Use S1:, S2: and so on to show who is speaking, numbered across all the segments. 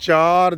S1: 4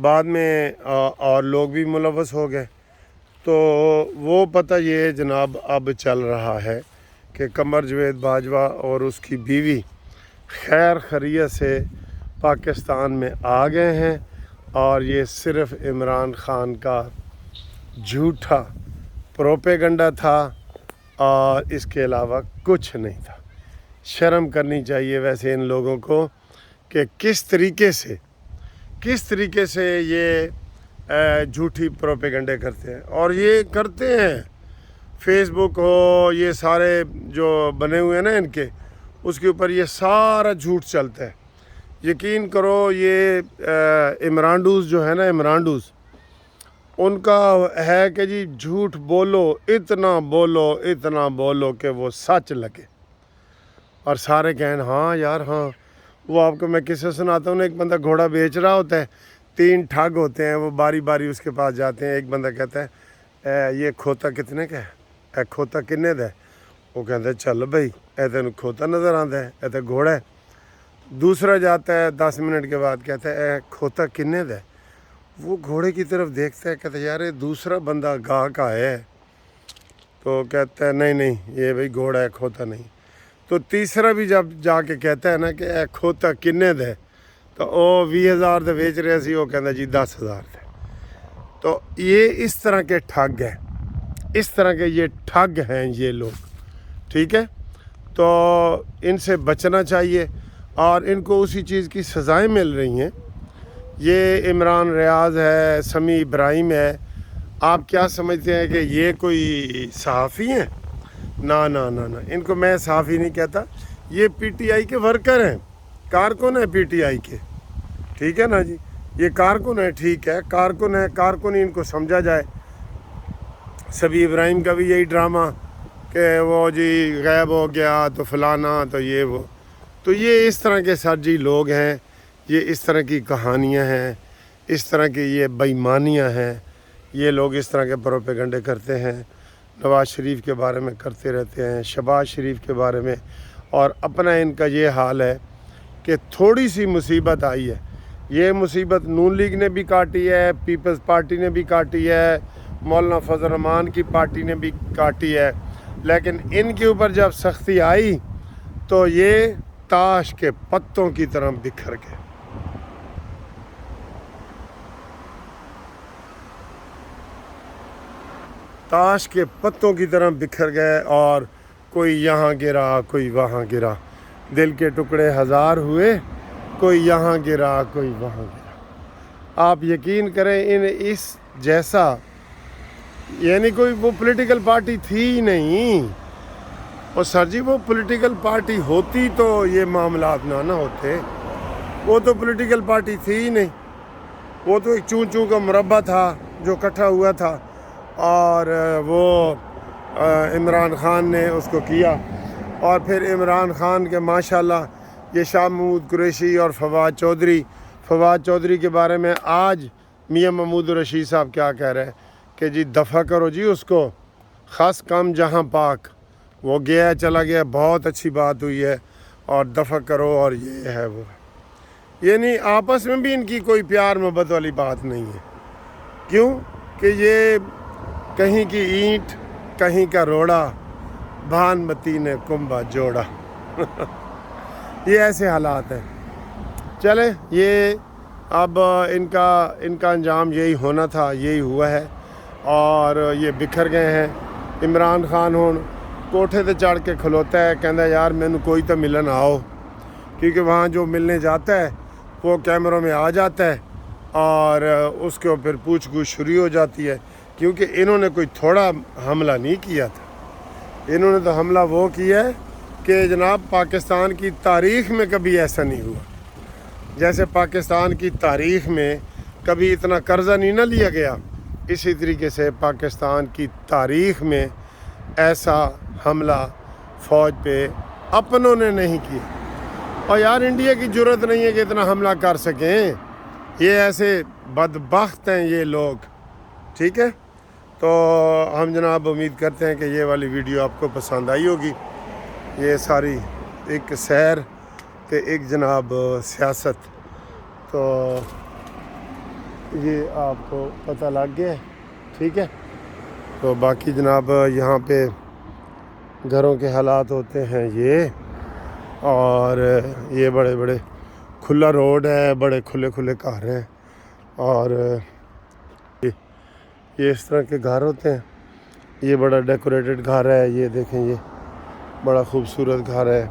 S1: بعد میں اور لوگ بھی ملوث ہو گئے. تو وہ پتہ یہ جناب اب چل رہا ہے کہ قمر جاوید باجوہ اور اس کی بیوی خیر خیریت سے پاکستان میں آ گئے ہیں، اور یہ صرف عمران خان کا جھوٹا پروپیگنڈا تھا اور اس کے علاوہ کچھ نہیں تھا. شرم کرنی چاہیے ویسے ان لوگوں کو کہ کس طریقے سے یہ جھوٹی پروپیگنڈے کرتے ہیں. اور یہ کرتے ہیں فیس بک ہو، یہ سارے جو بنے ہوئے ہیں نا ان کے، اس کے اوپر یہ سارا جھوٹ چلتا ہے. یقین کرو یہ عمرانڈوز جو ہے نا، عمرانڈوز ان کا ہے کہ جی جھوٹ بولو، اتنا بولو کہ وہ سچ لگے اور سارے کہیں ہاں یار ہاں. وہ آپ کو میں قصہ سناتا ہوں نا، ایک بندہ گھوڑا بیچ رہا ہوتا ہے، 3 ٹھگ ہوتے ہیں، وہ باری باری اس کے پاس جاتے ہیں. ایک بندہ کہتا ہے یہ کھوتا کتنے کا ہے، کھوتا کنے دا ہے؟ وہ کہتا ہے چل بھائی اے تینوں کھوتا نظر آتا ہے، اے تے گھوڑا ہے. دوسرا جاتا ہے 10 منٹ کے بعد کہتا ہے اے کھوتا کنے دا ہے؟ وہ گھوڑے کی طرف دیکھتا ہے، کہتا ہے یار دوسرا بندہ گاہک آیا ہے. تو کہتا ہے نہیں یہ بھائی گھوڑا ہے، کھوتا نہیں. تو تیسرا بھی جب جا کے کہتا ہے نا کہ اے کھوتا کنے دے، تو وہ 20,000 دے بیچ رہے سی، وہ کہتا جی 10,000 دے. تو یہ اس طرح کے ٹھگ ہیں، اس طرح کے یہ ٹھگ ہیں یہ لوگ، ٹھیک ہے. تو ان سے بچنا چاہیے اور ان کو اسی چیز کی سزائیں مل رہی ہیں. یہ عمران ریاض ہے، سمیع ابراہیم ہے، آپ کیا سمجھتے ہیں کہ یہ کوئی صحافی ہیں؟ نہ ان کو میں صحافی نہیں کہتا. یہ پی ٹی آئی کے ورکر ہیں، کارکن ہیں پی ٹی آئی کے، ٹھیک ہے نا جی. یہ کارکن ہے، ٹھیک ہے، کارکن ہے، کارکن ہی ان کو سمجھا جائے. سمیع ابراہیم کا بھی یہی ڈرامہ کہ وہ جی غائب ہو گیا تو فلانا تو یہ وہ. تو یہ اس طرح کے سرجی لوگ ہیں، یہ اس طرح کی کہانیاں ہیں، اس طرح کی یہ بےایمانیاں ہیں. یہ لوگ اس طرح کے پروپیگنڈے کرتے ہیں، نواز شریف کے بارے میں کرتے رہتے ہیں، شہباز شریف کے بارے میں. اور اپنا ان کا یہ حال ہے کہ تھوڑی سی مصیبت آئی ہے، یہ مصیبت نون لیگ نے بھی کاٹی ہے، پیپلز پارٹی نے بھی کاٹی ہے، مولانا فضل الرحمان کی پارٹی نے بھی کاٹی ہے. لیکن ان کے اوپر جب سختی آئی تو یہ تاش کے پتوں کی طرح بکھر گئے. تاش کے پتوں کی طرح بکھر گئے، اور کوئی یہاں گرا کوئی وہاں گرا. دل کے ٹکڑے 1000 ہوئے، کوئی یہاں گرا کوئی وہاں گرا. آپ یقین کریں ان اس جیسا یعنی کوئی وہ پولیٹیکل پارٹی تھی ہی نہیں. اور سر جی وہ پولیٹیکل پارٹی ہوتی تو یہ معاملات نہ ہوتے. وہ تو پولیٹیکل پارٹی تھی ہی نہیں، وہ تو ایک چون کا مربع تھا جو اکٹھا ہوا تھا، اور وہ عمران خان نے اس کو کیا. اور پھر عمران خان کے ماشاءاللہ یہ شاہ محمود قریشی اور فواد چودھری کے بارے میں آج میاں محمود الرشید صاحب کیا کہہ رہے ہیں کہ جی دفع کرو جی اس کو، خاص کم جہاں پاک، وہ گیا چلا گیا، بہت اچھی بات ہوئی ہے، اور دفع کرو. اور یہ ہے وہ، یعنی آپس میں بھی ان کی کوئی پیار محبت والی بات نہیں ہے. کیوں کہ یہ کہیں کی اینٹ کہیں کا روڑا، بھانمتی نے کنبا جوڑا. یہ ایسے حالات ہیں. چلیں یہ اب ان کا انجام یہی ہونا تھا، یہی ہوا ہے، اور یہ بکھر گئے ہیں. عمران خان ہون کوٹھے تے چڑھ کے کھلوتا ہے، کہندا یار مینوں کوئی تو ملن آؤ، کیونکہ وہاں جو ملنے جاتا ہے وہ کیمروں میں آ جاتا ہے اور اس کے پھر پوچھ گچھ شروع ہو جاتی ہے. کیونکہ انہوں نے کوئی تھوڑا حملہ نہیں کیا تھا، انہوں نے تو حملہ وہ کیا ہے کہ جناب پاکستان کی تاریخ میں کبھی ایسا نہیں ہوا. جیسے پاکستان کی تاریخ میں کبھی اتنا قرضہ نہیں نہ لیا گیا، اسی طریقے سے پاکستان کی تاریخ میں ایسا حملہ فوج پہ اپنوں نے نہیں کیا. اور یار انڈیا کی جرت نہیں ہے کہ اتنا حملہ کر سکیں. یہ ایسے بدبخت ہیں یہ لوگ، ٹھیک ہے. تو ہم جناب امید کرتے ہیں کہ یہ والی ویڈیو آپ کو پسند آئی ہوگی. یہ ساری ایک سیر تے ایک جناب سیاست. تو یہ آپ کو پتہ لگ گیا ہے، ٹھیک ہے۔ تو باقی جناب یہاں پہ گھروں کے حالات ہوتے ہیں یہ، اور یہ بڑے بڑے کھلا روڈ ہے، بڑے کھلے کھلے گھر ہیں، اور یہ اس طرح کے گھر ہوتے ہیں۔ یہ بڑا ڈیکوریٹڈ گھر ہے، یہ دیکھیں یہ بڑا خوبصورت گھر ہے،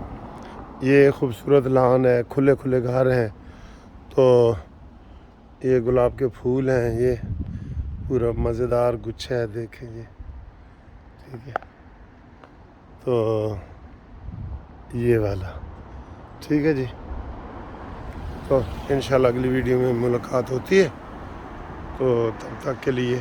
S1: یہ خوبصورت لان ہے، کھلے کھلے گھر ہیں۔ تو یہ گلاب کے پھول ہیں، یہ پورا مزیدار گچھا ہے، دیکھیں یہ، ٹھیک ہے۔ تو یہ والا ٹھیک ہے جی۔ تو انشاءاللہ اگلی ویڈیو میں ملاقات ہوتی ہے، تو تب تک کے لیے